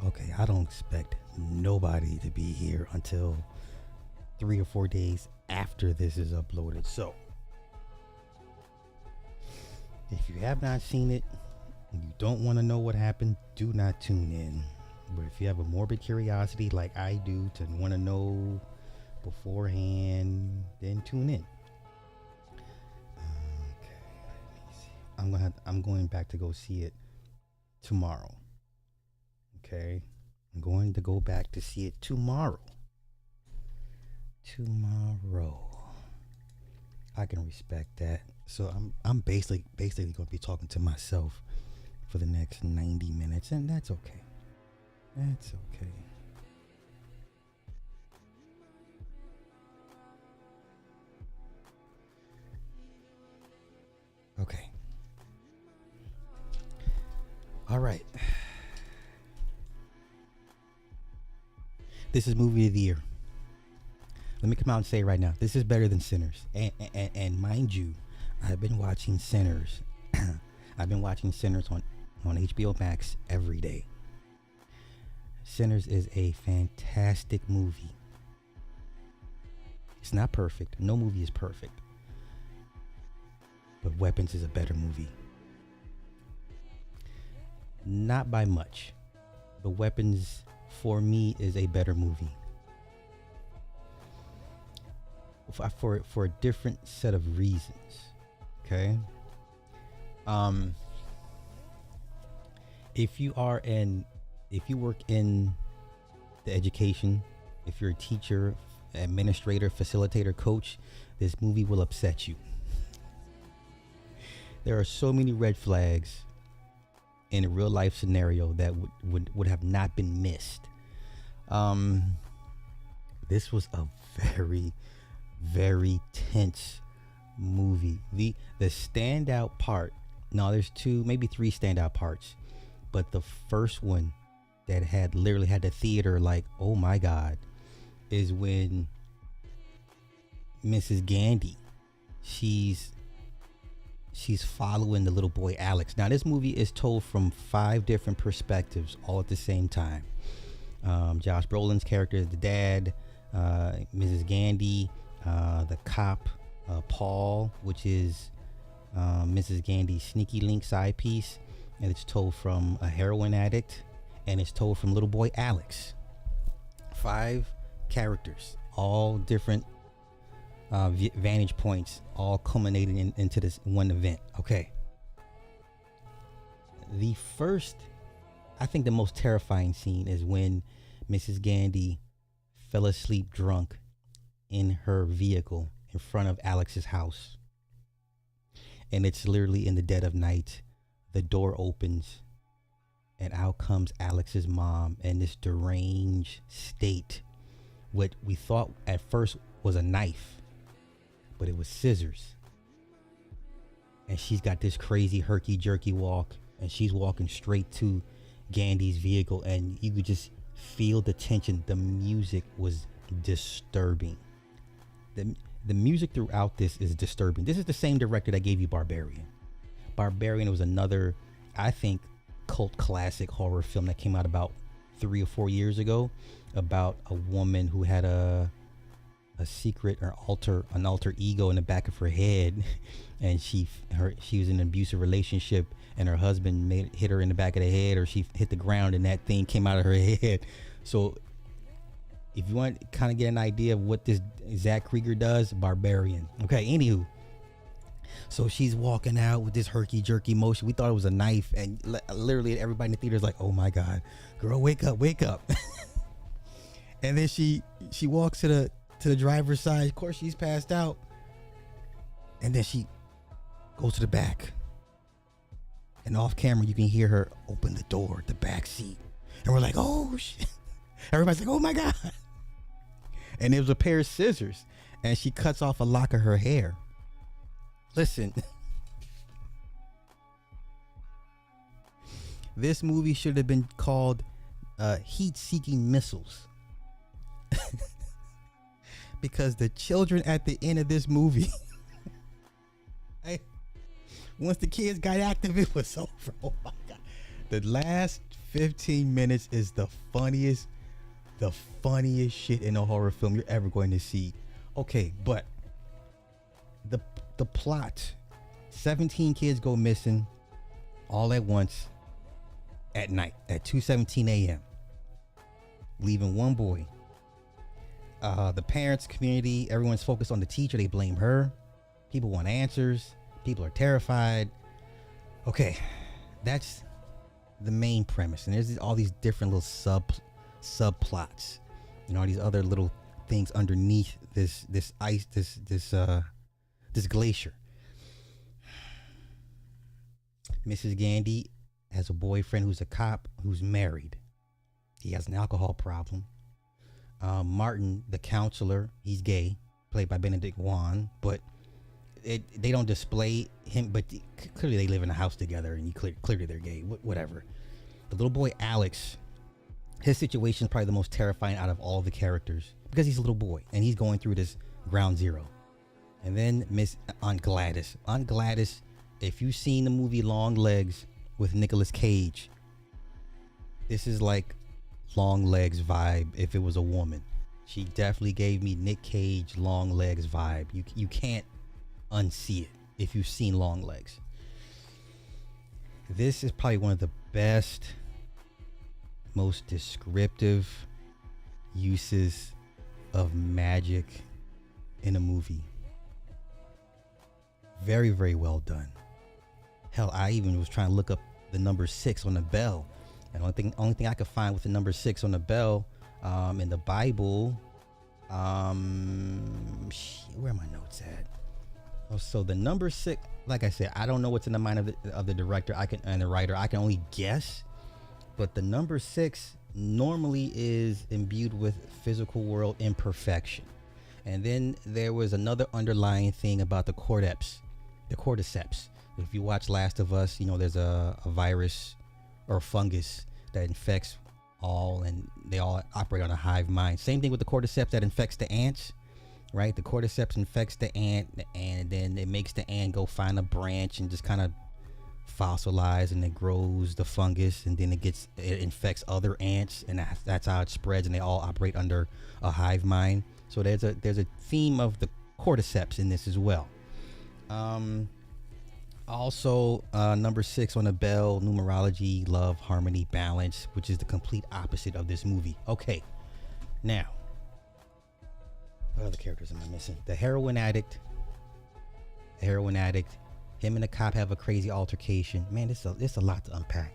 Okay, I don't expect nobody to be here until 3 or 4 days after this is uploaded. So, if you have not seen it and you don't want to know what happened, do not tune in. But if you have a morbid curiosity like I do to want to know beforehand, then tune in. Okay, let me see. I'm going back to go see it tomorrow. Okay, I'm going to go back to see it tomorrow. I can respect that. So I'm basically going to be talking to myself for the next 90 minutes, and that's okay. That's okay. Okay. All right. This is movie of the year. Let me come out and say it right now. This is better than Sinners. And mind you, I've been watching Sinners. I've been watching Sinners on HBO Max every day. Sinners is a fantastic movie. It's not perfect. No movie is perfect. But Weapons is a better movie. Not by much. But Weapons, for me, is a better movie. For a different set of reasons. Okay? If you work in the education, if you're a teacher, administrator, facilitator, coach, this movie will upset you. There are so many red flags in a real life scenario that would have not been missed. This was a very, very tense movie. The standout part, no, there's two, maybe three standout parts, but the first one that literally had the theater like, oh my God, is when Mrs. Gandy, she's following the little boy Alex. Now this movie is told from 5 different perspectives all at the same time. Josh Brolin's character is the dad, Mrs. Gandy, the cop, Paul, which is Mrs. Gandy's sneaky link side piece, and it's told from a heroin addict, and it's told from little boy Alex. 5 characters, all different vantage points, all culminating into this one event. Okay. The first, I think the most terrifying scene is when Mrs. Gandy fell asleep drunk in her vehicle in front of Alex's house. And it's literally in the dead of night. The door opens and out comes Alex's mom in this deranged state. What we thought at first was a knife, but it was scissors. And she's got this crazy herky-jerky walk, and she's walking straight to Gandy's vehicle, and you could just feel the tension. The music was disturbing. The music throughout this is disturbing. This is the same director that gave you Barbarian. Barbarian was another, I think, cult classic horror film that came out about 3 or 4 years ago, about a woman who had a secret or an alter ego in the back of her head, and she was in an abusive relationship, and her husband hit her in the back of the head, or she hit the ground and that thing came out of her head. So if you want to kind of get an idea of what this Zach Krieger does, Barbarian. Okay, anywho, so she's walking out with this herky-jerky motion. We thought it was a knife, and literally everybody in the theater is like, oh my God, girl, wake up. And then she walks to the driver's side. Of course, she's passed out. And then she goes to the back. And off camera, you can hear her open the door, the back seat. And we're like, oh, shit. Everybody's like, oh my God. And it was a pair of scissors. And she cuts off a lock of her hair. Listen. This movie should have been called Heat-Seeking Missiles. Because the children at the end of this movie Once the kids got active, it was over. Oh my god. The last 15 minutes is the funniest shit in a horror film you're ever going to see. Okay, but the plot. 17 kids go missing all at once at night at 2:17 a.m. leaving one boy. The parents, community, everyone's focused on the teacher. They blame her. People want answers. People are terrified. Okay, that's the main premise, and there's all these different little subplots, all these other little things underneath this ice, this glacier. Mrs. Gandy has a boyfriend who's a cop who's married. He has an alcohol problem. Martin, the counselor, he's gay, played by Benedict Wong, but they don't display him, but clearly they live in a house together, and clearly they're gay, whatever. The little boy, Alex, his situation is probably the most terrifying out of all the characters, because he's a little boy, and he's going through this ground zero. And then Aunt Glattis. Aunt Glattis, if you've seen the movie Long Legs with Nicolas Cage, this is like Long Legs vibe if it was a woman. She definitely gave me Nick Cage Long Legs vibe. You can't unsee it if you've seen Long Legs. This is probably one of the best, most descriptive uses of magic in a movie. Very, very well done. Hell, I even was trying to look up the number 6 on the bell. And only thing I could find with the number 6 on the bell in the Bible. Where are my notes at? Oh, so the number 6, like I said, I don't know what's in the mind of the director and the writer. I can only guess. But the number 6 normally is imbued with physical world imperfection. And then there was another underlying thing about the cordyceps. If you watch Last of Us, there's a virus or a fungus that infects all, and they all operate on a hive mind. Same thing with the cordyceps that infects the ants, right? The cordyceps infects the ant, and then it makes the ant go find a branch and just kind of fossilize, and it grows the fungus, and then it infects other ants, and that's how it spreads, and they all operate under a hive mind. So there's a theme of the cordyceps in this as well. Also, number 6 on the bell, numerology, love, harmony, balance, which is the complete opposite of this movie. Okay, now, what other characters am I missing? The heroin addict. Him and the cop have a crazy altercation. Man, it's a lot to unpack.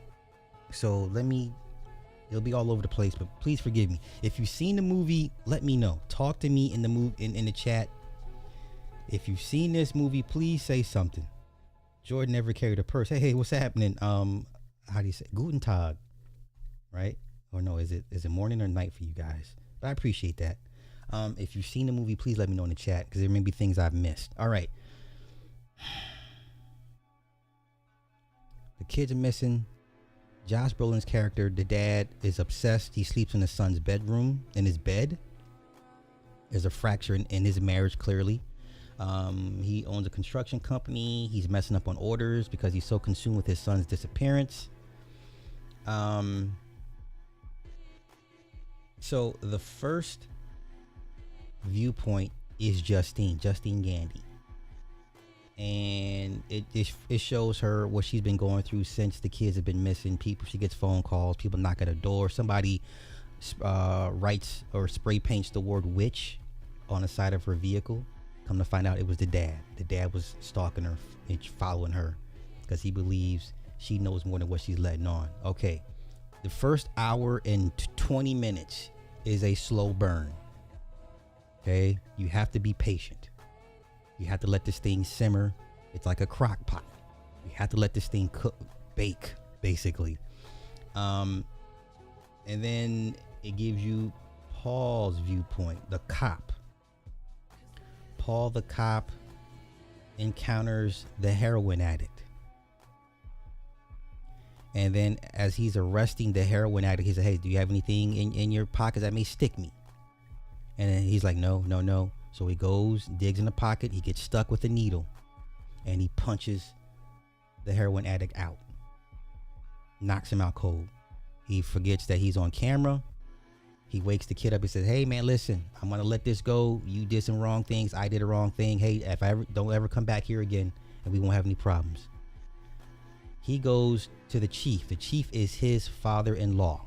So it'll be all over the place, but please forgive me. If you've seen the movie, let me know. Talk to me in the chat. If you've seen this movie, please say something. Jordan never carried a purse. Hey, what's happening? How do you say Guten Tag? Right? Or no, is it morning or night for you guys? But I appreciate that. If you've seen the movie, please let me know in the chat, because there may be things I've missed. All right. The kids are missing. Josh Brolin's character, the dad, is obsessed. He sleeps in his son's bedroom, in his bed. There's a fracture in his marriage, clearly. He owns a construction company. He's messing up on orders because he's so consumed with his son's disappearance. So the first viewpoint is Justine Gandy. And it shows her what she's been going through since the kids have been missing. She gets phone calls, people knock at her door. Somebody writes or spray paints the word witch on the side of her vehicle. Come to find out, it was the dad. The dad was stalking her and following her because he believes she knows more than what she's letting on. Okay, the first hour and 20 minutes is a slow burn. Okay, you have to be patient. You have to let this thing simmer. It's like a crock pot. You have to let this thing bake, basically. And then it gives you Paul's viewpoint, the cop. Paul the cop encounters the heroin addict. And then as he's arresting the heroin addict, he said, hey, do you have anything in your pockets that may stick me? And then he's like, no. So he goes, digs in the pocket. He gets stuck with a needle, and he punches the heroin addict out, knocks him out cold. He forgets that he's on camera. He wakes the kid up and says, hey man, listen, I'm gonna let this go. You did some wrong things, I did a wrong thing. Hey, if I ever don't ever come back here again, and we won't have any problems. He goes to the chief. The chief is his father-in-law.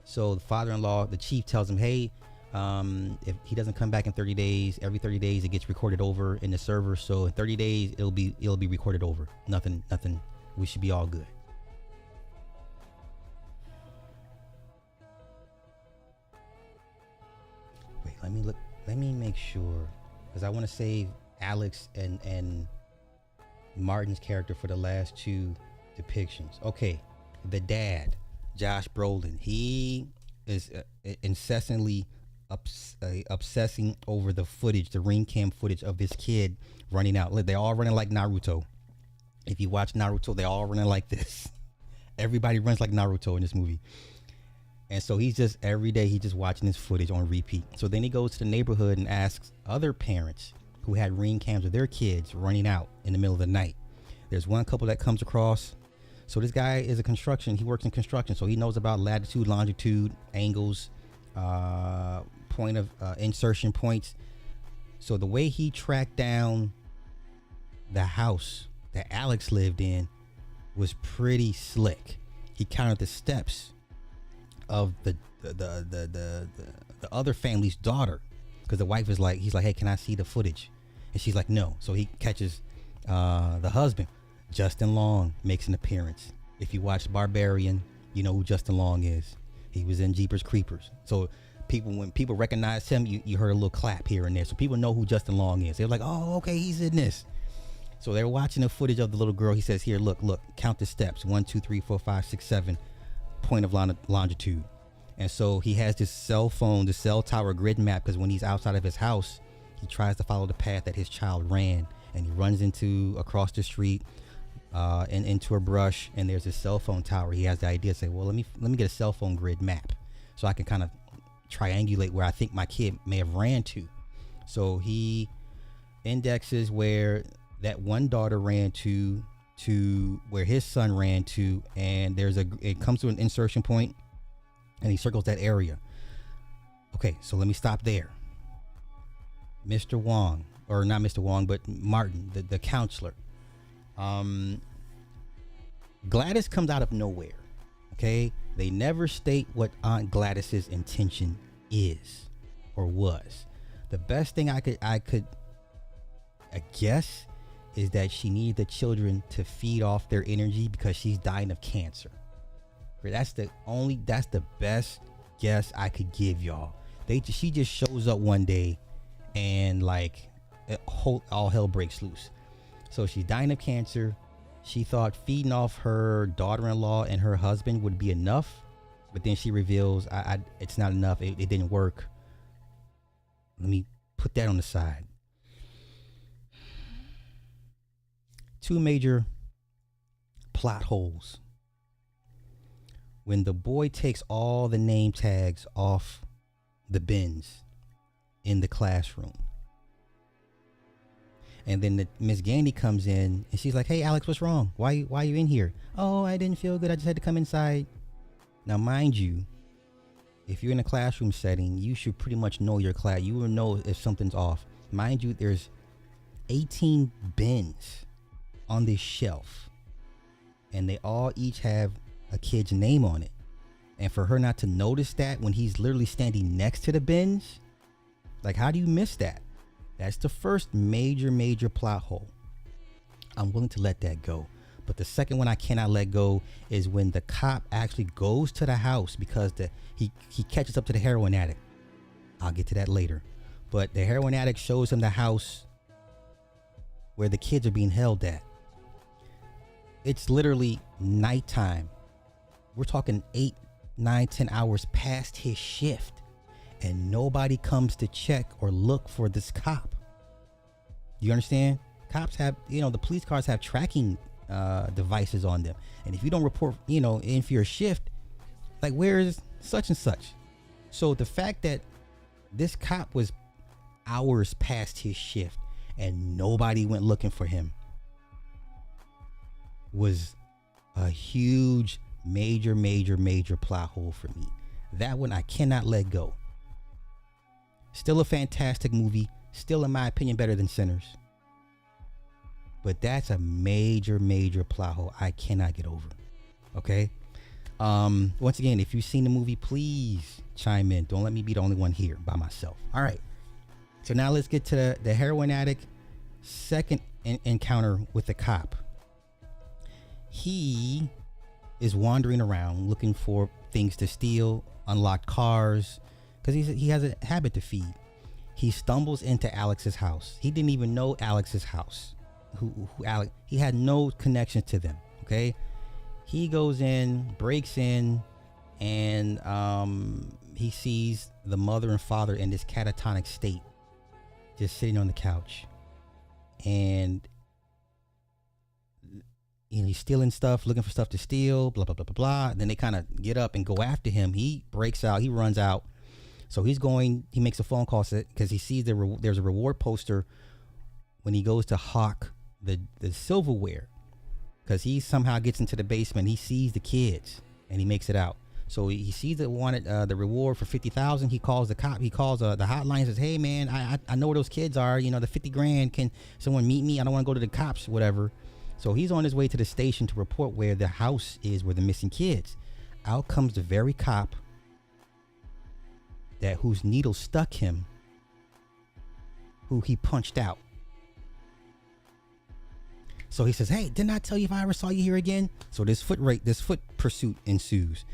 So the father-in-law, the chief tells him, hey, if he doesn't come back in 30 days, every 30 days it gets recorded over in the server. So in 30 days it'll be recorded over. Nothing. We should be all good. Wait, let me look. Let me make sure, because I want to save Alex and Martin's character for the last two depictions. Okay, the dad, Josh Brolin, he is incessantly obsessing over the footage, the ring cam footage of this kid running out. They're all running like Naruto. If you watch Naruto, they're all running like this. Everybody runs like Naruto in this movie. And so he's just, every day he's just watching this footage on repeat. So then he goes to the neighborhood and asks other parents who had ring cams of their kids running out in the middle of the night. There's one couple that comes across. So this guy is he works in construction, so he knows about latitude, longitude, angles, point of insertion points. So the way he tracked down the house that Alex lived in was pretty slick. He counted the steps of the other family's daughter, because the wife is like, he's like, hey, can I see the footage? And she's like, no. So he catches the husband. Justin Long makes an appearance. If you watch Barbarian, you know who Justin Long is. He was in Jeepers Creepers. So when people recognized him, you heard a little clap here and there. So people know who Justin Long is. They're like, oh, okay, he's in this. So they're watching the footage of the little girl. He says, here, look, count the steps. 1, 2, 3, 4, 5, 6, 7. Point of longitude. And so he has this cell phone, the cell tower grid map, because when he's outside of his house, he tries to follow the path that his child ran, and he runs across the street and into a brush, and there's a cell phone tower. He has the idea to say, well, let me get a cell phone grid map so I can kind of triangulate where I think my kid may have ran to. So he indexes where that one daughter ran to where his son ran to, and it comes to an insertion point, and he circles that area. Okay, so let me stop there. Mr. Wong, or not Mr. Wong, but Martin, the counselor. Glattis comes out of nowhere. Okay, they never state what Aunt Glattis's intention is or was. The best thing I guess is that she needed the children to feed off their energy because she's dying of cancer. That's the best guess I could give y'all. She just shows up one day and like all hell breaks loose. So she's dying of cancer. She thought feeding off her daughter-in-law and her husband would be enough, but then she reveals it's not enough. It didn't work. Let me put that on the side. Two major plot holes. When the boy takes all the name tags off the bins in the classroom, and then Miss Gandy comes in and she's like, hey Alex, what's wrong? Why are you in here? Oh, I didn't feel good, I just had to come inside. Now mind you, if you're in a classroom setting, you should pretty much know your class. You will know if something's off. Mind you, there's 18 bins on this shelf, and they all each have a kid's name on it. And for her not to notice that when he's literally standing next to the bins, like, how do you miss that? That's the first major plot hole. I'm willing to let that go. But the second one I cannot let go is when the cop actually goes to the house, because he catches up to the heroin addict. I'll get to that later. But the heroin addict shows him the house where the kids are being held at. It's literally nighttime. We're talking 8, 9, 10 hours past his shift, and nobody comes to check or look for this cop. You understand? Cops have, the police cars have tracking devices on them, and if you don't report, in for your shift, like, where is such and such? So the fact that this cop was hours past his shift and nobody went looking for him, was a huge, major plot hole for me. That one I cannot let go. Still a fantastic movie. Still, in my opinion, better than Sinners. But that's a major plot hole I cannot get over. Okay? Once again, if you've seen the movie, please chime in. Don't let me be the only one here by myself. All right. So now let's get to the heroin addict second encounter with the cop. He is wandering around looking for things to steal, unlocked cars, because he has a habit to feed. He stumbles into Alex's house. He didn't even know Alex's house. Who Alex? He had no connection to them. Okay, he goes in, breaks in, and he sees the mother and father in this catatonic state, just sitting on the couch, and he's stealing stuff, looking for stuff to steal, blah blah blah blah blah. Then they kind of get up and go after him. He breaks out. He runs out. So he makes a phone call because he sees there's a reward poster when he goes to hawk the silverware, because he somehow gets into the basement. He sees the kids and he makes it out. So he sees the reward for $50,000. He calls the cop. He calls the hotline and says, "Hey man, I know where those kids are. The 50 grand. Can someone meet me? I don't want to go to the cops, whatever." So he's on his way to the station to report where the house is where the missing kids. Out comes the very cop whose needle stuck him, who he punched out. So he says, "Hey, didn't I tell you if I ever saw you here again?" So this foot pursuit ensues.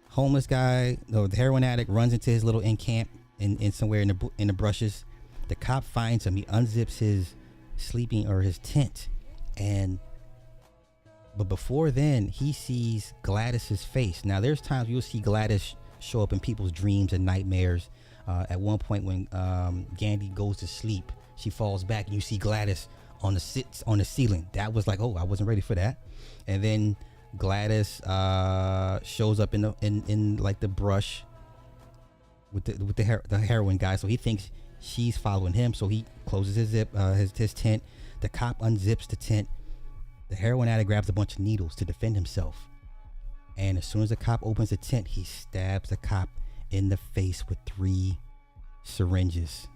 Homeless guy, the heroin addict, runs into his little camp in somewhere in the brushes. The cop finds him. He unzips his his tent, but before then, he sees Glattis's face. Now, there's times you'll see Glattis show up in people's dreams and nightmares. At one point, when Gandy goes to sleep, she falls back and you see Glattis on the ceiling. That was like, oh, I wasn't ready for that. And then Glattis shows up in like the brush with the heroin guy. So he thinks she's following him. So he closes his tent. The cop unzips the tent. The heroin addict grabs a bunch of needles to defend himself. And as soon as the cop opens the tent, he stabs the cop in the face with 3 syringes.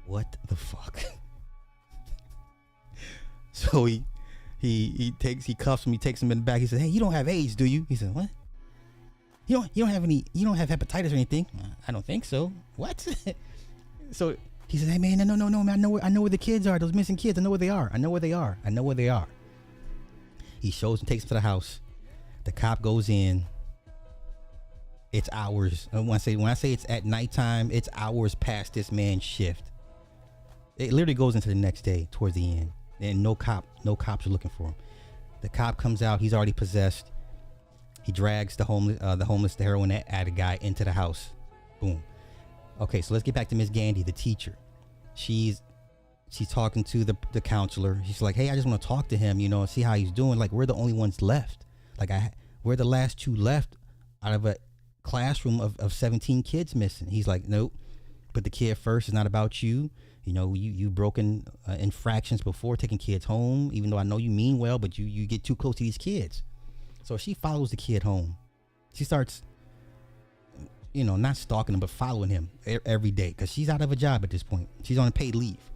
What the fuck? So he cuffs him. He takes him in the back. He says, "Hey, you don't have AIDS, do you?" He said, "What? You don't have hepatitis or anything?" "I don't think so." "What?" So he says, "Hey man, no, man, I know where the kids are. Those missing kids. I know where they are. He shows and takes him to the house. The cop goes in. It's hours. When I say it's at nighttime, it's hours past this man's shift. It literally goes into the next day towards the end, and no cops are looking for him. The cop comes out. He's already possessed. He drags the heroin addict guy into the house. Boom. Okay, so let's get back to Miss Gandy, the teacher. She's talking to the counselor. She's like, "Hey, I just want to talk to him, see how he's doing. Like, we're the only ones left. Like, we're the last 2 left out of a classroom of 17 kids missing." He's like, "Nope, put the kid first. It's not about you. You've broken infractions before, taking kids home, even though I know you mean well, but you get too close to these kids." So she follows the kid home. She starts, not stalking him, but following him every day, because she's out of a job at this point. She's on paid leave.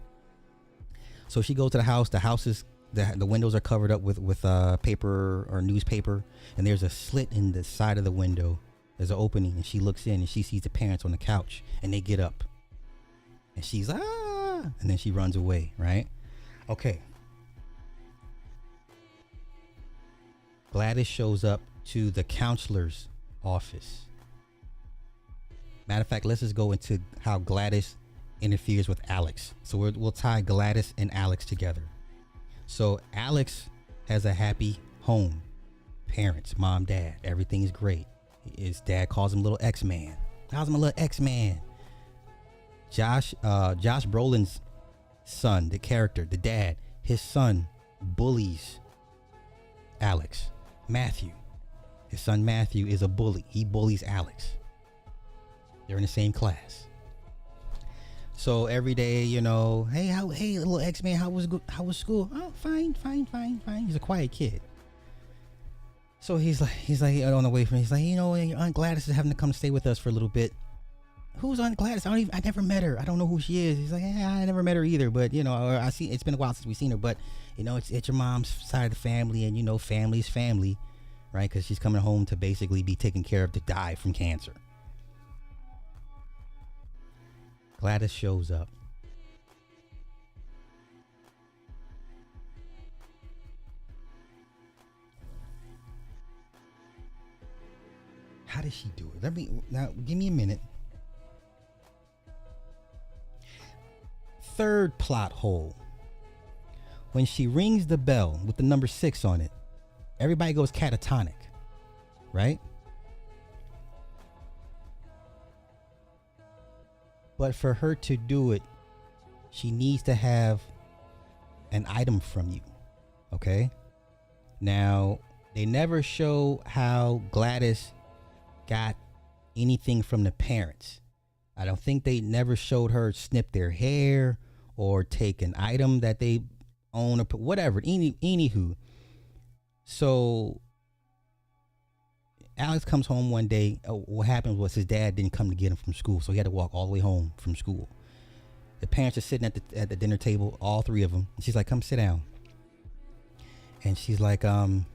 So she goes to the house. The house is, the windows are covered up with paper or newspaper, and there's a slit in the side of the window. There's an opening, and she looks in and she sees the parents on the couch, and they get up, and she's and then she runs away, right? Okay. Glattis shows up to the counselor's office. Matter of fact, let's just go into how Glattis interferes with Alex. So we'll tie Glattis and Alex together. So Alex has a happy home. Parents, mom, dad, everything is great. His dad calls him little X-Man. Calls him a little X-Man. Josh Brolin's son, the character, the dad, his son bullies Alex. Matthew, his son Matthew, is a bully. He bullies Alex. They're in the same class. So every day, hey little X-Man, how was school? Oh, fine, fine, fine, fine. He's a quiet kid. So he's like on the way from. He's like, your Aunt Glattis is having to come stay with us for a little bit. Who's Aunt Glattis? I never met her. I don't know who she is. He's like, I never met her either. But I see. It's been a while since we've seen her. But it's your mom's side of the family, and family's family, right? Because she's coming home to basically be taken care of to die from cancer. Gladys shows up. How does she do it? Give me a minute. Third plot hole. When she rings the bell with the number 6 on it, everybody goes catatonic, right? But for her to do it, she needs to have an item from you, okay? Now, they never show how Gladys got anything from the parents. I don't think they never showed her snip their hair or take an item that they own or whatever. Anywho, so Alex comes home one day. What happened was his dad didn't come to get him from school, so he had to walk all the way home from school. The parents are sitting at the dinner table, all 3 of them. And she's like, "Come sit down." And she's like, "Your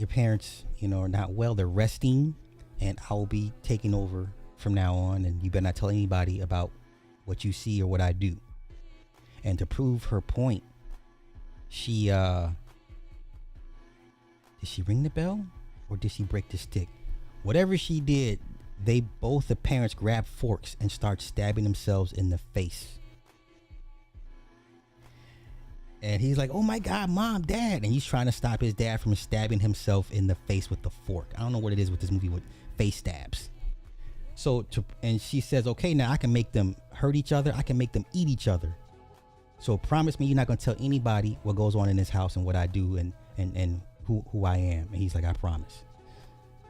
parents, are not well. They're resting, and I will be taking over from now on. And you better not tell anybody about what you see or what I do." And to prove her point, she did she ring the bell or did she break the stick? Whatever she did, the parents grabbed forks and start stabbing themselves in the face. And he's like, "Oh my God, Mom, Dad." And he's trying to stop his dad from stabbing himself in the face with the fork. I don't know what it is with this movie with face stabs. And she says, "Okay, now I can make them hurt each other. I can make them eat each other. So promise me you're not going to tell anybody what goes on in this house and what I do and who I am." And he's like, "I promise."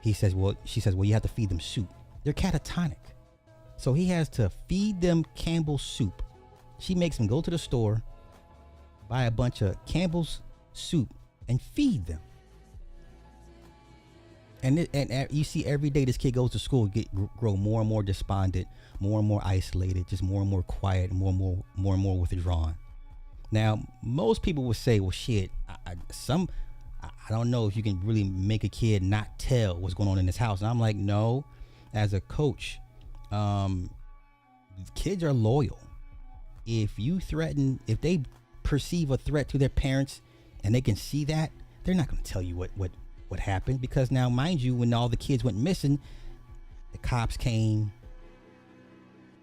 She says, "Well, you have to feed them soup." They're catatonic. So he has to feed them Campbell's soup. She makes them go to the store, buy a bunch of Campbell's soup, and feed them. And you see every day this kid goes to school, grow more and more despondent, more and more isolated, just more and more quiet, more and more withdrawn. Now, most people would say, "Well, shit, I don't know if you can really make a kid not tell what's going on in this house." And I'm like, no. As a coach, kids are loyal. If they perceive a threat to their parents and they can see that, they're not going to tell you what happened, because now, mind you, when all the kids went missing, the cops came,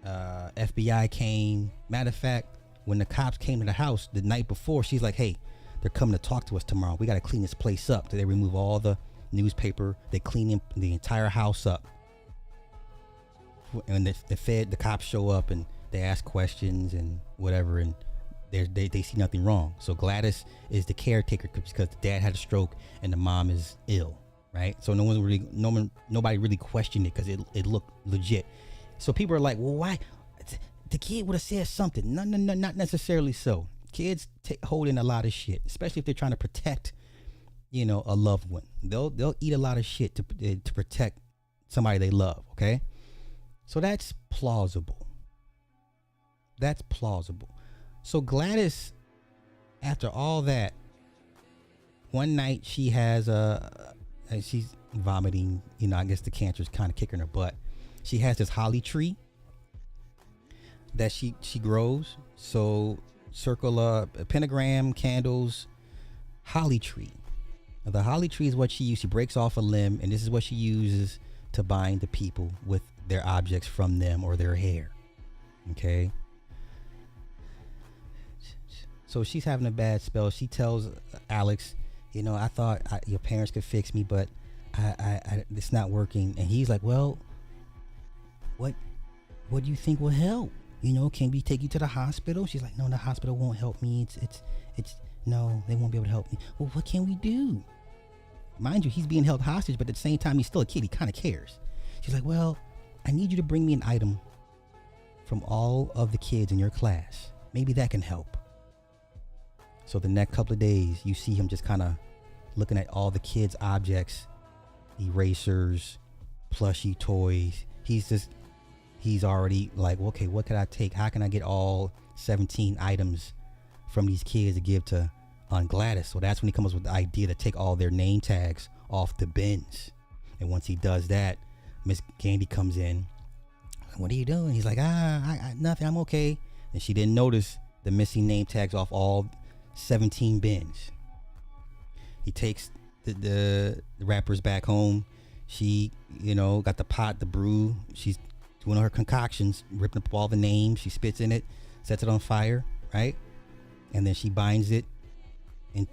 FBI came. Matter of fact, when the cops came to the house the night before, she's like, "Hey, they're coming to talk to us tomorrow. We got to clean this place up." So they remove all the newspaper. They clean the entire house up. And the cops show up and they ask questions and whatever, and they see nothing wrong. So Gladys is the caretaker because the dad had a stroke and the mom is ill, right? So nobody really questioned it because it looked legit. So people are like, "Well, why?" The kid would have said something. No, not necessarily so. Kids hold in a lot of shit, especially if they're trying to protect, a loved one. They'll eat a lot of shit to protect somebody they love. Okay, so that's plausible. So Gladys, after all that, one night she has she's vomiting. I guess the cancer's kind of kicking her butt. She has this holly tree that she grows. So circle a pentagram, candles, holly tree. Now, the holly tree is what she uses. She breaks off a limb, and this is what she uses to bind the people with their objects from them or their hair. Okay. So she's having a bad spell. She tells Alex, "I thought your parents could fix me, but I it's not working." And he's like, "Well, what do you think will help? Can we take you to the hospital?" She's like, "No, the hospital won't help me. It's no, they won't be able to help me." "Well, what can we do?" Mind you, he's being held hostage, but at the same time, he's still a kid. He kind of cares. She's like, "Well, I need you to bring me an item from all of the kids in your class. Maybe that can help. So the next couple of days, you see him just kind of looking at all the kids' objects, erasers, plushie toys. He's already like, okay, what could I take? How can I get all 17 items from these kids to give to Aunt Glattis? So that's when he comes up with the idea to take all their name tags off the bins. And once he does that, Miss Gandy comes in. What are you doing? He's like, nothing, I'm okay. And she didn't notice the missing name tags off all 17 bins. He takes the wrappers back home. She, got the pot, the brew. She's doing her concoctions, ripping up all the names. She spits in it, sets it on fire, right? And then she binds it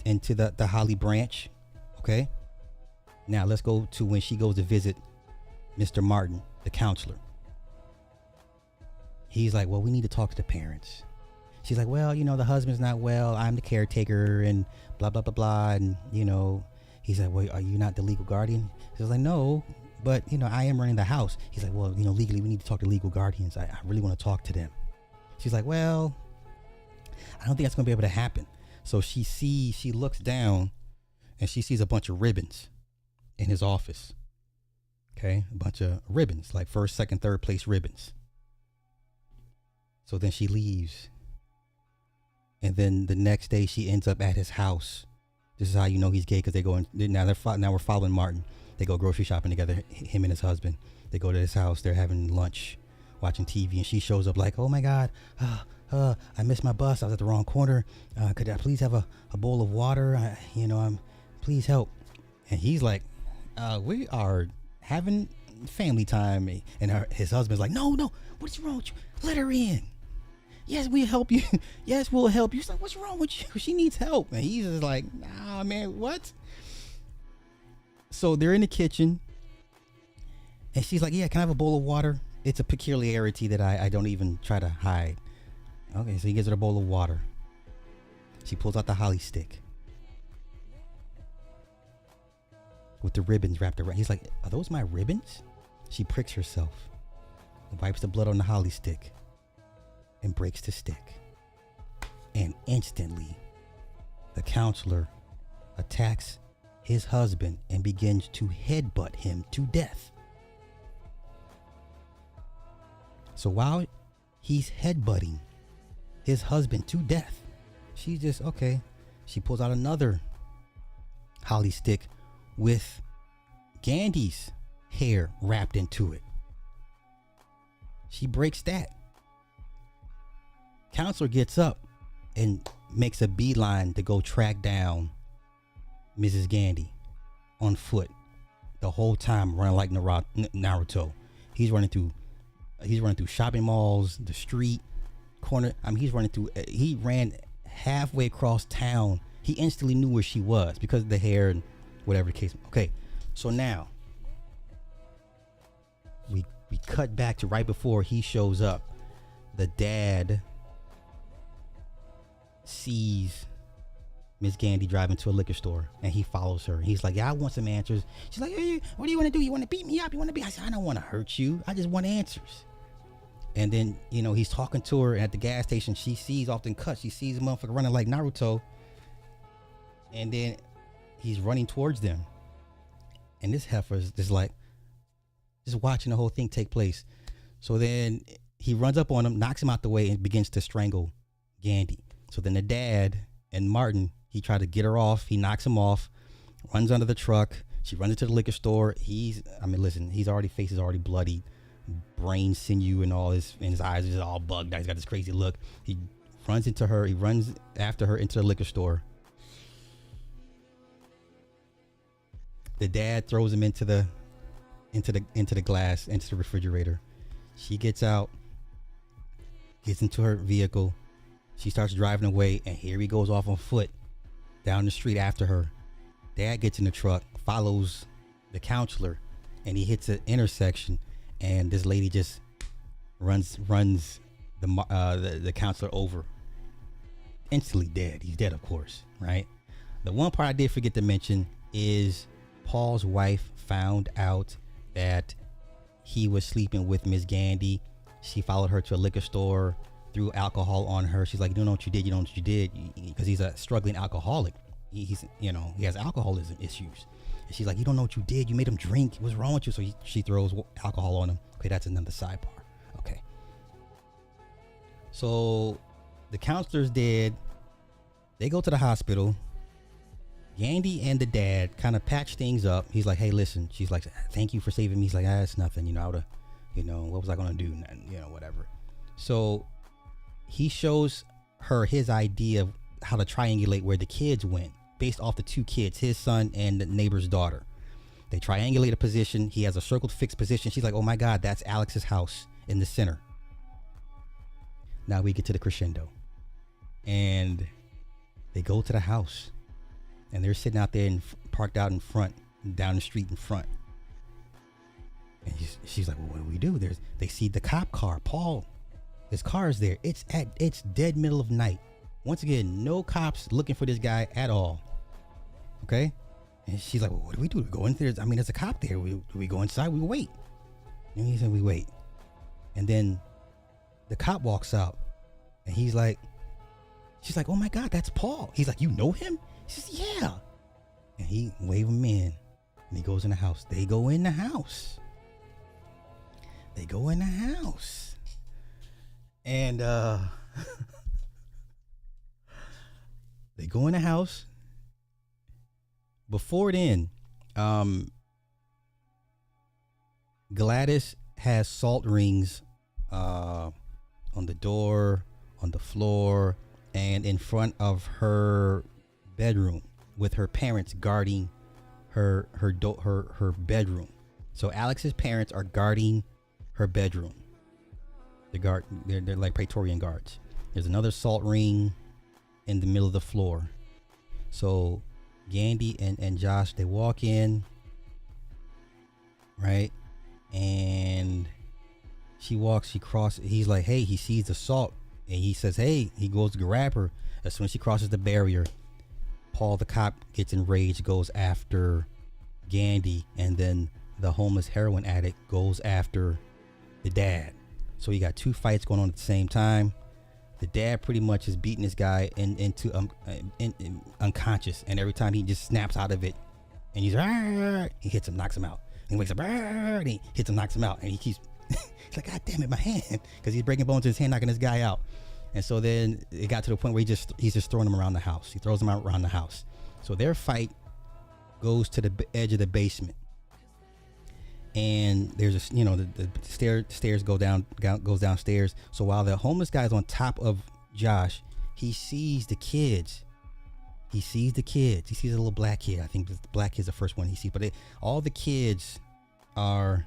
into the holly branch. Okay. Now let's go to when she goes to visit Mr. Martin, the counselor. He's like, well, we need to talk to the parents. She's like, well, the husband's not well. I'm the caretaker and blah, blah, blah, blah. And, he's like, well, are you not the legal guardian? She's like, no, but, I am running the house. He's like, well, legally, we need to talk to legal guardians. I really want to talk to them. She's like, well, I don't think that's going to be able to happen. So she looks down and she sees a bunch of ribbons in his office. Okay. A bunch of ribbons, like first, second, third place ribbons. So then she leaves. And then the next day she ends up at his house. This is how you know he's gay, because they go in, now we're following Martin. They go grocery shopping together, him and his husband. They go to his house. They're having lunch, watching TV, and she shows up like, oh my God, I missed my bus. I was at the wrong corner. Could I please have a bowl of water? Please help. And he's like, we are having family time. And his husband's like, no, what's wrong with you? Let her in. Yes, we'll help you. Yes, we'll help you. She's like, what's wrong with you? She needs help. And he's just like, nah, man, what? So they're in the kitchen. And she's like, yeah, can I have a bowl of water? It's a peculiarity that I don't even try to hide. Okay, so he gives her a bowl of water. She pulls out the holly stick with the ribbons wrapped around. He's like, are those my ribbons? She pricks herself, wipes the blood on the holly stick, and breaks the stick. And instantly, the counselor attacks his husband and begins to headbutt him to death. So while he's headbutting his husband to death, she's just, okay. She pulls out another holly stick with Gandy's hair wrapped into it. She breaks that. Counselor gets up and makes a beeline to go track down Mrs. Gandy on foot. The whole time running like Naruto. He's running through shopping malls, the street corner. He ran halfway across town. He instantly knew where she was because of the hair and whatever the case. Okay, so now we cut back to right before he shows up. The dad sees Miss Gandy driving to a liquor store and he follows her. He's like, yeah, I want some answers. She's like, hey, what do you want to do? You want to beat me up? I said, I don't want to hurt you. I just want answers. And then, he's talking to her at the gas station. She sees often cut. She sees a motherfucker running like Naruto. And then he's running towards them. And this heifer is just like, just watching the whole thing take place. So then he runs up on him, knocks him out the way, and begins to strangle Gandy. So then the dad and Martin, he tried to get her off. He knocks him off, runs under the truck. She runs into the liquor store. His face is already bloody, brain sinew and all his, and his eyes are just all bugged out. He's got this crazy look. He runs after her into the liquor store. The dad throws him into the glass, into the refrigerator. She gets out, gets into her vehicle. She starts driving away, and here he goes off on foot down the street after her. Dad gets in the truck, follows the counselor, and he hits an intersection, and this lady just runs the counselor over. Instantly dead. He's dead, of course, right? The one part I did forget to mention is Paul's wife found out that he was sleeping with Miss Gandy. She followed her to a liquor store, threw alcohol on her. She's like, you don't know what you did. You don't know what you did, because he's a struggling alcoholic. He's he has alcoholism issues. And she's like, you don't know what you did. You made him drink. What's wrong with you? So she throws alcohol on him. Okay, that's another sidebar. Okay. So the counselor's dead. They go to the hospital. Gandy and the dad kind of patch things up. He's like, hey, listen. She's like, thank you for saving me. He's like, it's nothing. I would have, what was I going to do? Whatever. So he shows her his idea of how to triangulate where the kids went based off the two kids, his son and the neighbor's daughter. They triangulate a position. He has a circled fixed position. She's like, oh my God, that's Alex's house in the center. Now we get to the crescendo. And they go to the house. And they're sitting out there and parked out in front, down the street in front. And she's like, well, what do we do? They see the cop car, Paul. His car is there. It's dead middle of night. Once again, no cops looking for this guy at all. Okay? And she's like, well, what do we do? We go in there. I mean, there's a cop there. Do we go inside? We wait. And he said, we wait. And then the cop walks out. And she's like, oh my God, that's Paul. He's like, you know him? She says, yeah. And he wave him in. And he goes in the house. They go in the house. And they go in the house. Before then, Glattis has salt rings on the door, on the floor, and in front of her bedroom, with her parents guarding her bedroom. So Alex's parents are guarding her bedroom. They're like Praetorian guards. There's another salt ring in the middle of the floor. So Gandy and Josh, they walk in, right? And she crosses. He's like, hey, he sees the salt. And he says, hey, he goes to grab her. As soon as she crosses the barrier, Paul, the cop, gets enraged, goes after Gandy. And then the homeless heroin addict goes after the dad. So you got two fights going on at the same time. The dad pretty much is beating this guy into unconscious. And every time he just snaps out of it, and he hits him, knocks him out. And he wakes up, and he hits him, knocks him out. And he keeps, he's like, God damn it, my hand. Because he's breaking bones in his hand, knocking this guy out. And so then it got to the point where he's just throwing him around the house. He throws him out around the house. So their fight goes to the edge of the basement. And there's the stairs goes downstairs. So while the homeless guy's on top of Josh, he sees the kids. He sees a little black kid. I think the black kid's the first one he sees. But all the kids are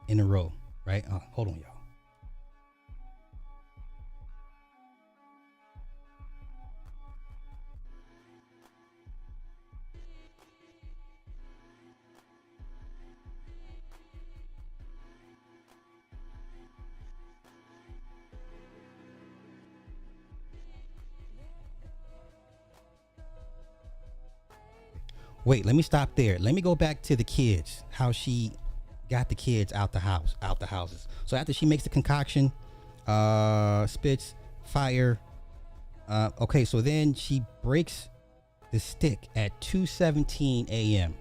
in a row, right? Hold on, y'all. Wait, let me stop there. Let me go back to the kids. How she got the kids out the houses. So after she makes the concoction, spits, fire. Okay, so then she breaks the stick at 2:17 a.m.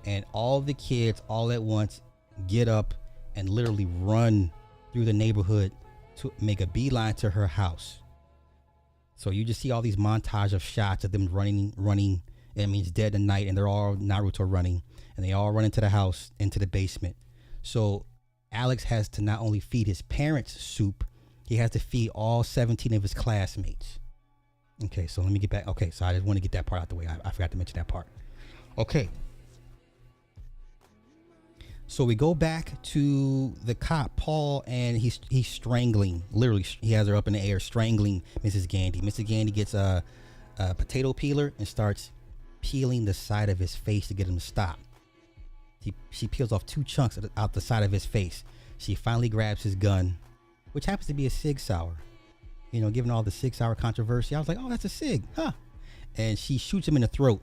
and all the kids all at once get up and literally run through the neighborhood to make a beeline to her house. So you just see all these montage of shots of them running. It means dead of night, and they're all Naruto running, and they all run into the house, into the basement. So Alex has to not only feed his parents soup, he has to feed all 17 of his classmates. Okay, so let me get back. Okay, so I just want to get that part out the way. I forgot to mention that part. Okay. So we go back to the cop, Paul, and he's strangling. Literally, he has her up in the air, strangling Mrs. Gandy. Mrs. Gandy gets a potato peeler and starts peeling the side of his face to get him to stop. She peels off 2 chunks out the side of his face. She finally grabs his gun, which happens to be a Sig Sauer. Given all the Sig Sauer controversy, I was like, oh, that's a Sig, huh? And she shoots him in the throat.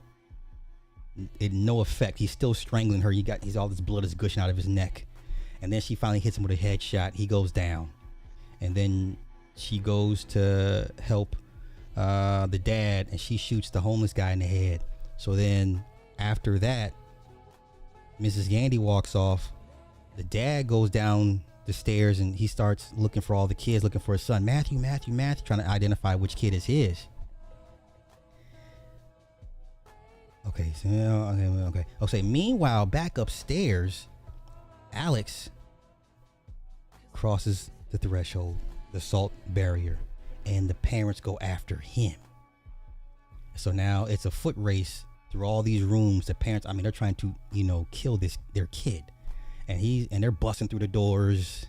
It no effect. He's still strangling her. All this blood is gushing out of his neck. And then she finally hits him with a headshot. He goes down. And then she goes to help the dad, and she shoots the homeless guy in the head. So then after that, Mrs. Gandy walks off. The dad goes down the stairs and he starts looking for all the kids, looking for his son. Matthew, trying to identify which kid is his. Okay, so okay. Okay, meanwhile, back upstairs, Alex crosses the threshold, the salt barrier, and the parents go after him. So now it's a foot race through all these rooms. The parents, they're trying to, kill their kid. And they're busting through the doors,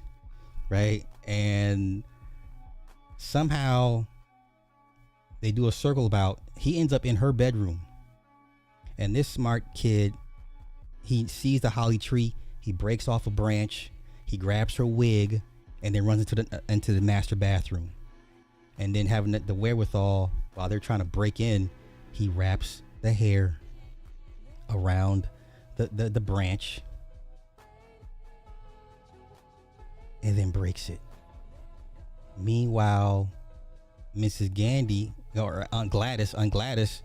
right? And somehow they do a circle about, he ends up in her bedroom. And this smart kid, he sees the holly tree, he breaks off a branch, he grabs her wig, and then runs into the master bathroom. And then having the wherewithal, while they're trying to break in, he wraps the hair around the branch and then breaks it. Meanwhile, Mrs. Gandy, or Aunt Glattis,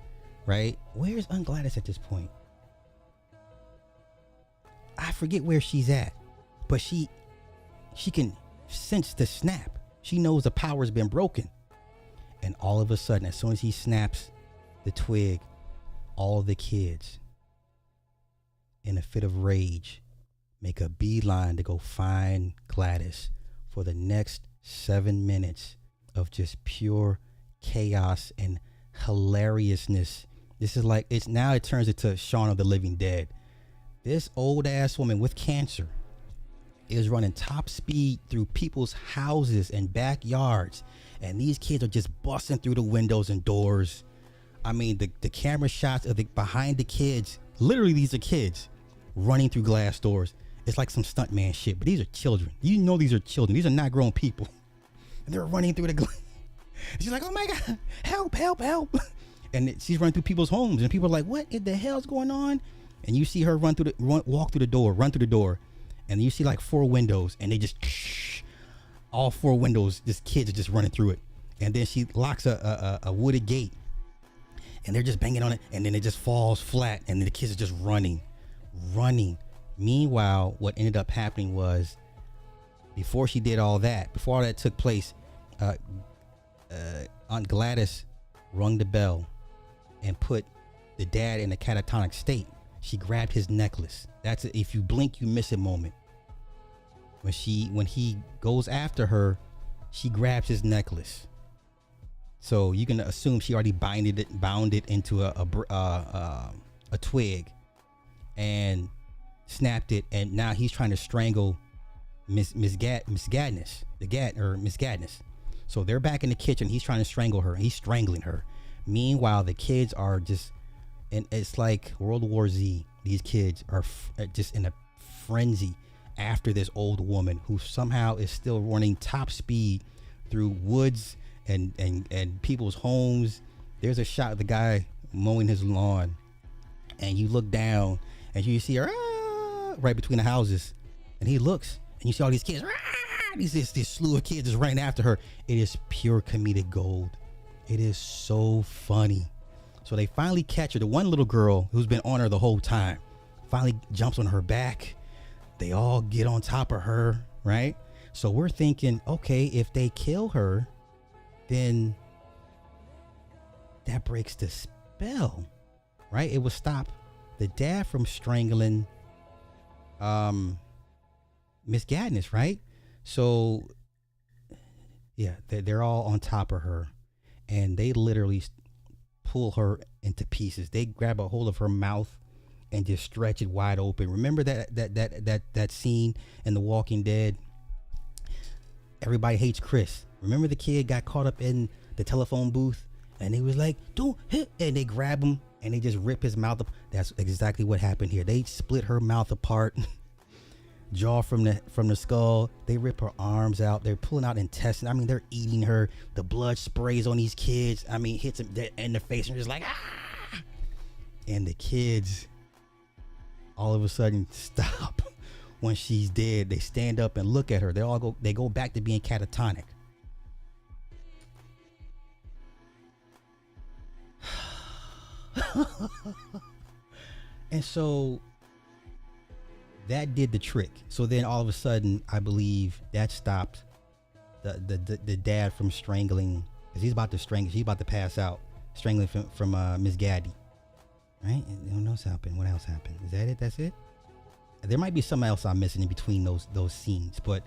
right? Where's Aunt Glattis at this point? I forget where she's at, but she can sense the snap. She knows the power's been broken. And all of a sudden, as soon as he snaps the twig, all the kids, in a fit of rage, make a beeline to go find Gladys for the next 7 minutes of just pure chaos and hilariousness. This is like, it turns into Shaun of the Living Dead. This old ass woman with cancer is running top speed through people's houses and backyards, and these kids are just busting through the windows and doors. The camera shots of behind the kids, literally these are kids running through glass doors. It's like some stuntman shit, but these are children. These are children. These are not grown people. And they're running through the glass. She's like, oh my God, help. And she's running through people's homes, and people are like, what in the hell's going on? And you see her walk through the door, and you see like 4 windows, and they just, all 4 windows, just kids are just running through it. And then she locks a wooded gate, and they're just banging on it, and then it just falls flat, and then the kids are just running. Meanwhile, what ended up happening was, before all that took place, Aunt Gladys rung the bell and put the dad in a catatonic state. She grabbed his necklace. That's a, if you blink, you miss it moment. When he goes after her, she grabs his necklace. So you can assume she already bound it into a twig and snapped it, and now he's trying to strangle Miss Gladys. So they're back in the kitchen. He's trying to strangle her, and he's strangling her. Meanwhile, the kids are just, and it's like World War Z. These kids are just in a frenzy after this old woman who somehow is still running top speed through woods and people's homes. There's a shot of the guy mowing his lawn, and you look down and you see her right between the houses, and he looks and you see all these kids, this slew of kids is running after her. It is pure comedic gold. It is so funny. So they finally catch her. The one little girl who's been on her the whole time finally jumps on her back. They all get on top of her, right? So we're thinking, okay, if they kill her, then that breaks the spell, right? It would stop the dad from strangling Miss Gladys, right? So yeah, they're all on top of her, and they literally pull her into pieces. They grab a hold of her mouth and just stretch it wide open. Remember that scene in The Walking Dead? Everybody hates Chris. Remember the kid got caught up in the telephone booth, and he was like, "Don't hit," and they grab him and they just rip his mouth up. That's exactly what happened here. They split her mouth apart, jaw from the skull. They rip her arms out. They're pulling out intestines. I mean, they're eating her. The blood sprays on these kids. I mean, hits them in the face, and they're just like, ah! And the kids all of a sudden stop when she's dead, they stand up and look at her. They go back to being catatonic. And so that did the trick. So then all of a sudden, I believe that stopped the dad from strangling, because he's about to strangle. She's about to pass out, strangling from Miss Gaddy. Right? And what else happened? What else happened? Is that it? That's it? There might be something else I'm missing in between those scenes, but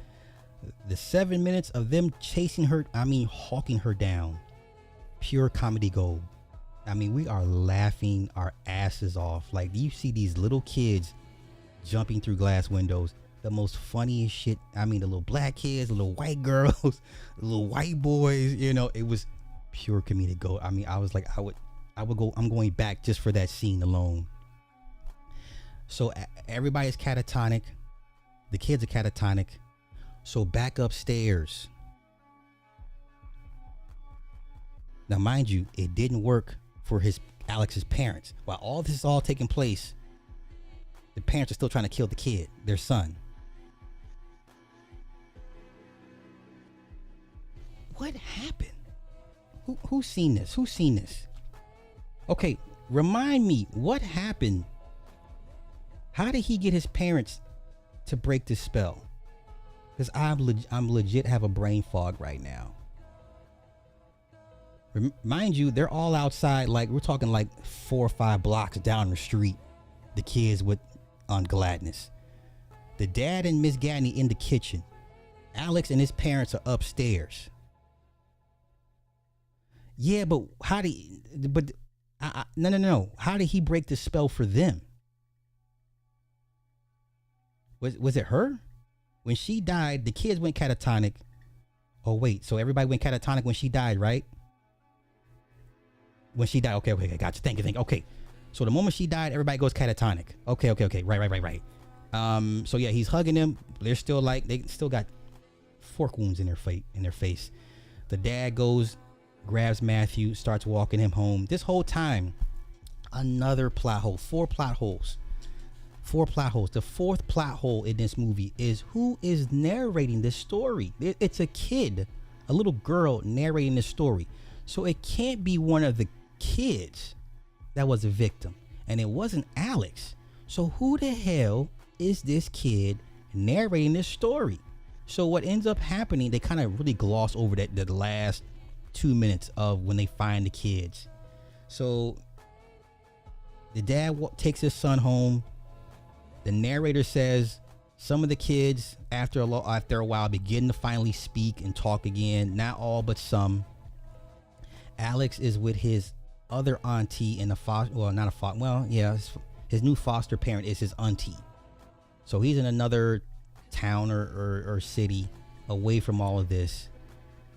the 7 minutes of them chasing her, I mean, hawking her down, pure comedy gold. I mean, we are laughing our asses off. Like, you see these little kids jumping through glass windows, the most funniest shit. I mean, the little black kids, the little white girls, the little white boys, you know, it was pure comedic gold. I mean, I was like, I would go, I'm going back just for that scene alone. So everybody's catatonic. The kids are catatonic. So back upstairs. Now, mind you, it didn't work for Alex's parents. While all this is all taking place, the parents are still trying to kill the kid, their son. What happened? Who's seen this? Who's seen this? Okay, remind me, what happened? How did he get his parents to break this spell? Because I'm legit have a brain fog right now. Mind you, they're all outside, like we're talking like 4 or 5 blocks down the street. The kids with Aunt Glattis. The dad and Miss Gaddy in the kitchen. Alex and his parents are upstairs. Yeah, but how did? But no. How did he break the spell for them? Was it her? When she died, the kids went catatonic. Oh wait, so everybody went catatonic when she died, right? When she died, okay, gotcha. Thank you. Okay, so the moment she died, everybody goes catatonic. Okay, right. So yeah, he's hugging them. They're still like, they still got fork wounds in their face. The dad goes, grabs Matthew, starts walking him home. This whole time, another plot hole. 4 plot holes. 4 plot holes. The 4th plot hole in this movie is who is narrating this story. It's a kid, a little girl narrating this story. So it can't be one of the kids that was a victim. And it wasn't Alex. So who the hell is this kid narrating this story? So what ends up happening, they kind of really gloss over the last 2 minutes of when they find the kids. So the dad takes his son home. The narrator says some of the kids after a while begin to finally speak and talk again. Not all, but some. Alex is with his other auntie in his new foster parent is his auntie. So he's in another town or city away from all of this.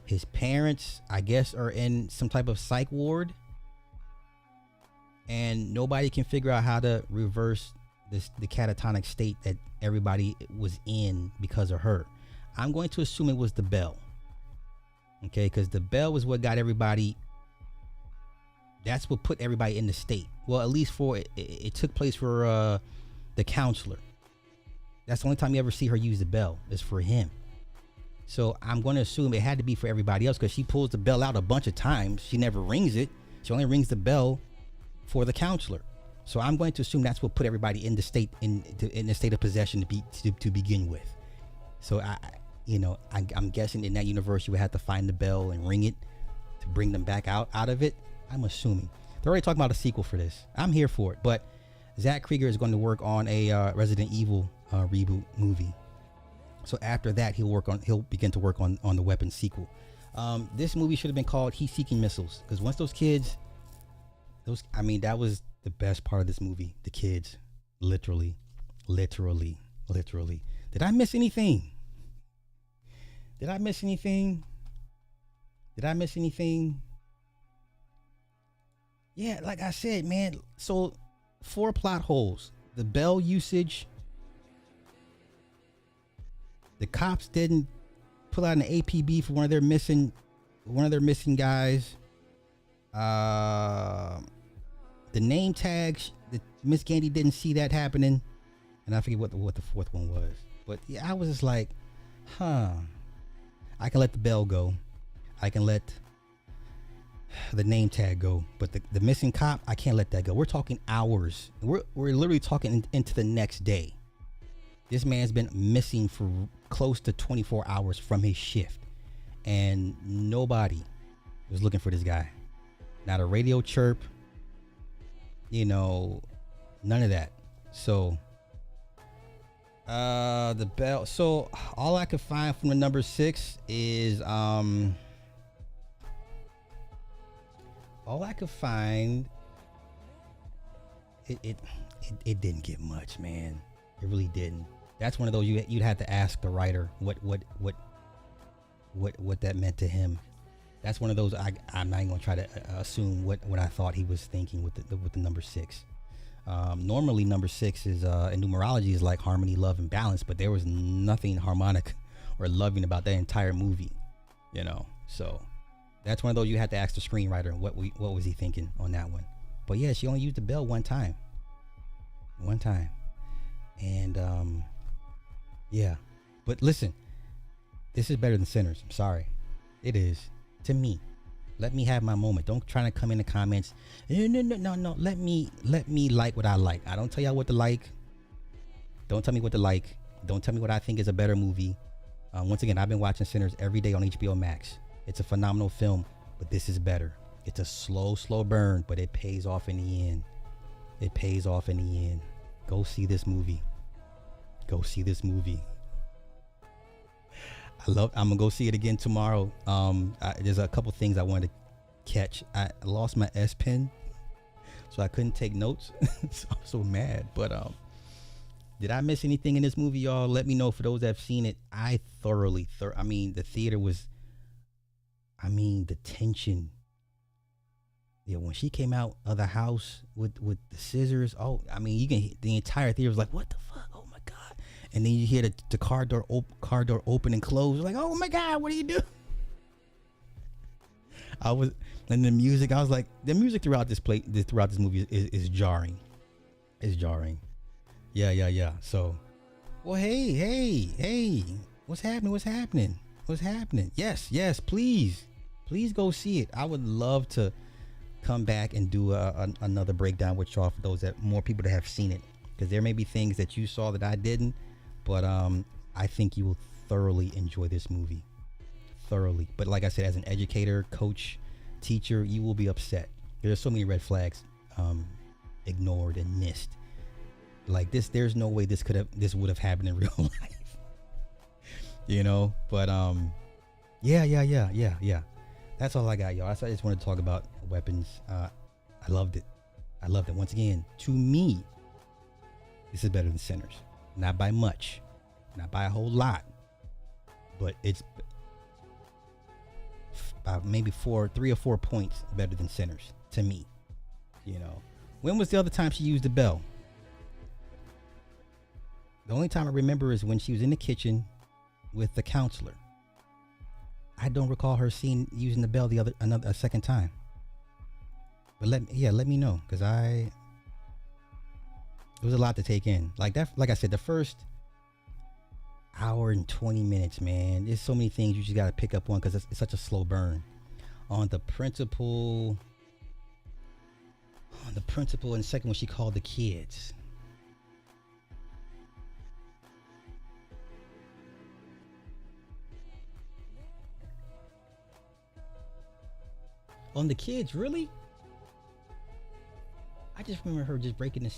His parents, I guess, are in some type of psych ward, and nobody can figure out how to reverse the catatonic state that everybody was in because of her. I'm going to assume it was the bell. Okay, because the bell was what got everybody. That's what put everybody in the state. Well, at least for it took place for the counselor. That's the only time you ever see her use the bell is for him. So I'm going to assume it had to be for everybody else, because she pulls the bell out a bunch of times. She never rings it. She only rings the bell for the counselor. So I'm going to assume that's what put everybody in the state in the state of possession to begin with. So I'm guessing in that universe you would have to find the bell and ring it to bring them back out of it. I'm assuming they're already talking about a sequel for this. I'm here for it, but Zach Krieger is going to work on a Resident Evil reboot movie. So after that, he'll begin to work on the weapon sequel. This movie should have been called Heat-Seeking Missiles, because once those kids, that was the best part of this movie. The kids, literally. Did I miss anything? Yeah, like I said, man. So 4 plot holes. The bell usage. The cops didn't pull out an APB for one of their missing guys. The name tags, Miss Gandy didn't see that happening, and I forget what the 4th one was. But yeah, I was just like, huh. I can let the bell go. I can let the name tag go. But the missing cop, I can't let that go. We're talking hours. We're literally talking into the next day. This man's been missing for close to 24 hours from his shift. And nobody was looking for this guy. Not a radio chirp. You know, none of that. So the bell. So all I could find from the number 6 is all I could find. It didn't get much, man. It really didn't. That's one of those you'd have to ask the writer what that meant to him. That's one of those I'm not even gonna try to assume what I thought he was thinking with the number 6. Normally number 6 is in numerology is like harmony, love, and balance, but there was nothing harmonic or loving about that entire movie, you know. So that's one of those you had to ask the screenwriter what was he thinking on that one. But yeah, she only used the bell one time, and yeah. But listen, this is better than Sinners. I'm sorry, it is to me. Let me have my moment. Don't try to come in the comments. No. Let me like what I like. I don't tell y'all what to like. Don't tell me what to like. Don't tell me what I think is a better movie. Once again, I've been watching Sinners every day on HBO Max. It's a phenomenal film, but this is better. It's a slow burn, but it pays off in the end. It pays off in the end. Go see this movie. Go see this movie. I'm gonna go see it again tomorrow. There's a couple things I wanted to catch. I lost my S Pen, so I couldn't take notes. So I'm so mad. But did I miss anything in this movie, y'all? Let me know. For those that have seen it, I thoroughly. I mean, the theater was. I mean, the tension. Yeah, when she came out of the house with the scissors. Oh, I mean, the entire theater was like, "What the fuck? Oh my god!" And then you hear the car door open and close. Like, "Oh my god, what do you do?" And the music. I was like, the music throughout this movie is jarring. It's jarring. Yeah. So, well, hey, what's happening? Yes, please go see it. I would love to come back and do another breakdown with y'all for those that more people that have seen it, because there may be things that you saw that I didn't, but I think you will thoroughly enjoy this movie. Thoroughly. But like I said, as an educator, coach, teacher, you will be upset. There's so many red flags ignored and missed. Like this, there's no way this would have happened in real life. You know, but yeah. That's all I got, y'all. I just wanted to talk about weapons. I loved it. Once again, to me, this is better than Sinners. Not by much, not by a whole lot, but it's maybe 3 or 4 points better than Sinners to me. You know, when was the other time she used the bell? The only time I remember is when she was in the kitchen with the counselor. I don't recall her using the bell a second time. But let me know, because it was a lot to take in. Like I said, the first hour and 20 minutes, man, there's so many things you just got to pick up on, because it's such a slow burn. On the principal and the second when she called the kids. On the kids, really? I just remember her just breaking the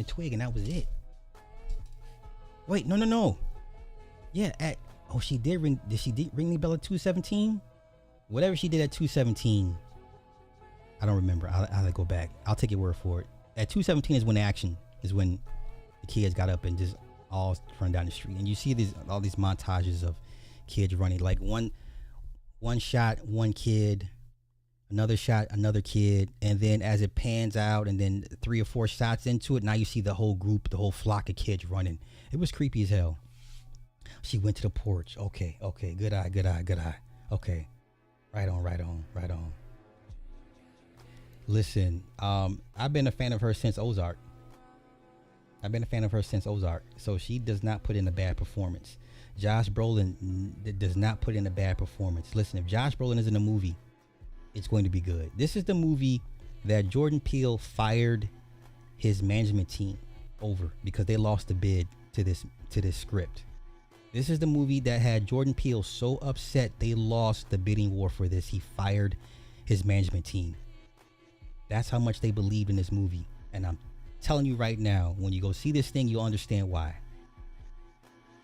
twig, and that was it. Wait, no. Yeah, she did ring. Did she ring the bell at 2:17? Whatever she did at 2:17, I don't remember. I'll go back. I'll take your word for it. At 2:17 is when the kids got up and just all run down the street, and you see all these montages of kids running. Like one shot, one kid. Another shot, another kid, and then as it pans out, and then 3 or 4 shots into it, now you see the whole group, the whole flock of kids running. It was creepy as hell. She went to the porch. Okay, good eye. Okay, right on. Listen, I've been a fan of her since Ozark. I've been a fan of her since Ozark, so she does not put in a bad performance. Josh Brolin does not put in a bad performance. Listen, if Josh Brolin is in a movie, it's going to be good. This is the movie that Jordan Peele fired his management team over because they lost the bid to this script. This is the movie that had Jordan Peele so upset they lost the bidding war for this. He fired his management team. That's how much they believed in this movie. And I'm telling you right now, when you go see this thing, you'll understand why.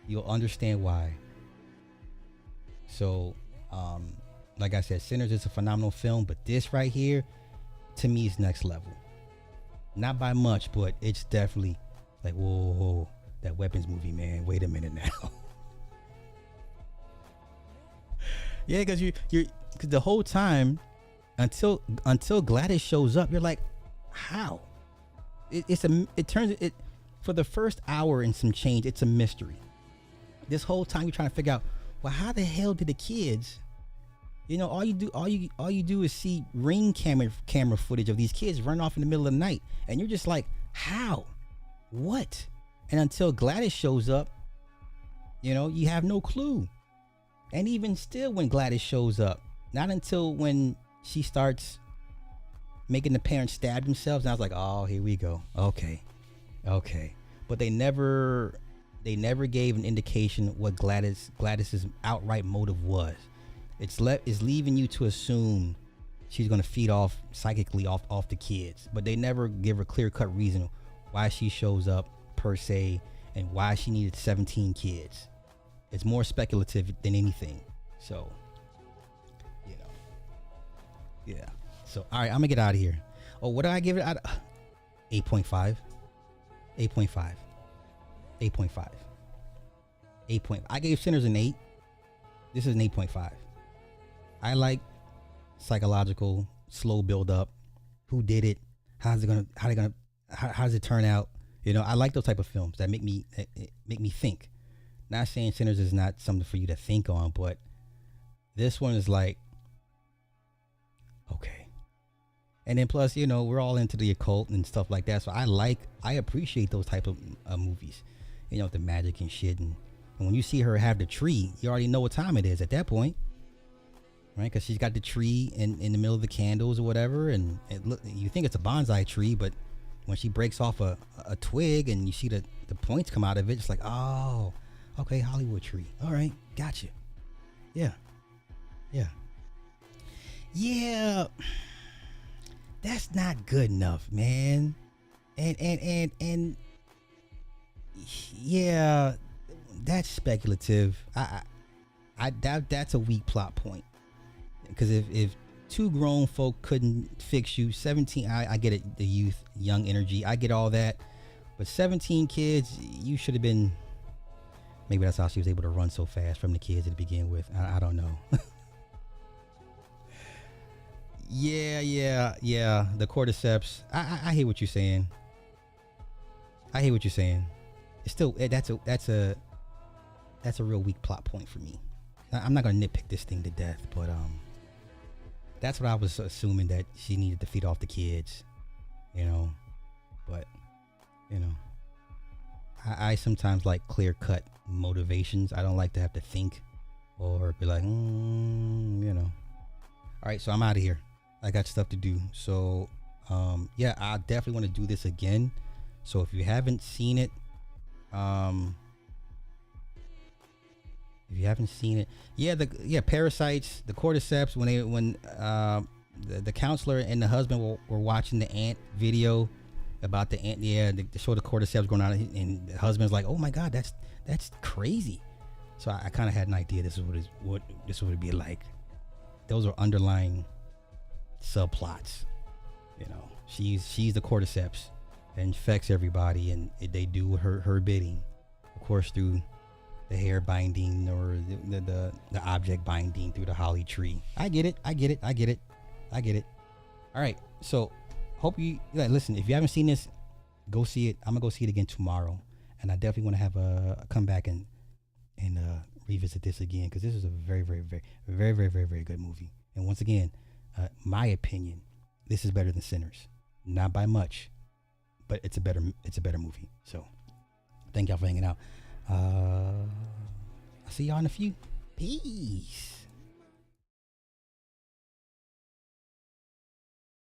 You'll understand why. So, like I said, Sinners is a phenomenal film, but this right here, to me, is next level. Not by much, but it's definitely like, whoa, that Weapons movie, man. Wait a minute now. Yeah, because because the whole time, until Glattis shows up, you're like, how? It turns for the first hour and some change, it's a mystery. This whole time you're trying to figure out, well, how the hell did the kids, all you do is see ring camera footage of these kids run off in the middle of the night, and you're just like, how, what? And until Glattis shows up, you have no clue. And even still, when Glattis shows up, not until when she starts making the parents stab themselves, and I was like, oh, here we go. Okay. But they never gave an indication what Gladys's outright motive was. It's leaving you to assume she's going to feed off psychically off the kids, but they never give a clear-cut reason why she shows up per se and why she needed 17 kids. It's more speculative than anything. So, yeah. So, all right, I'm gonna get out of here. Oh, what did I give it? 8.5. 8.5. 8.5. 8. I gave Sinners an 8. This is an 8.5. I like psychological, slow build up. Who did it? How does it turn out? I like those type of films that make me think. Not saying Sinners is not something for you to think on, but this one is like, okay. And then plus, we're all into the occult and stuff like that. So I appreciate those type of movies, the magic and shit. And when you see her have the tree, you already know what time it is at that point, right? Because she's got the tree in the middle of the candles or whatever. And you think it's a bonsai tree, but when she breaks off a twig and you see the points come out of it, it's like, oh, okay, Hollywood tree. All right, gotcha. Yeah. That's not good enough, man. And yeah, that's speculative. That's a weak plot point. Because if two grown folk couldn't fix you, 17, I get it, the youth, young energy, I get all that. But 17 kids, you should have been. Maybe that's how she was able to run so fast from the kids to begin with. I don't know. Yeah. The cordyceps. I hear what you're saying. It's still that's a real weak plot point for me. I'm not gonna nitpick this thing to death, but that's what I was assuming, that she needed to feed off the kids, But I sometimes like clear cut motivations. I don't like to have to think or be like, All right, so I'm out of here. I got stuff to do. So, yeah, I definitely want to do this again. So if you haven't seen it, parasites, the cordyceps. When the counselor and the husband were watching the ant video about the ant, they show the cordyceps going on, and the husband's like, "Oh my God, that's crazy." So I kind of had an idea this is what this would be like. Those are underlying subplots. She's the cordyceps that infects everybody, and they do her bidding, of course, through the hair binding or the object binding through the holly tree. I get it. All right, so hope you listen. If you haven't seen this, go see it. I'm gonna go see it again tomorrow, and I definitely want to have a come back and revisit this again, because this is a very, very, very, very, very, very, very good movie. And once again, my opinion, this is better than Sinners. Not by much, but it's a better movie. So thank y'all for hanging out. I'll see y'all in a few. Peace.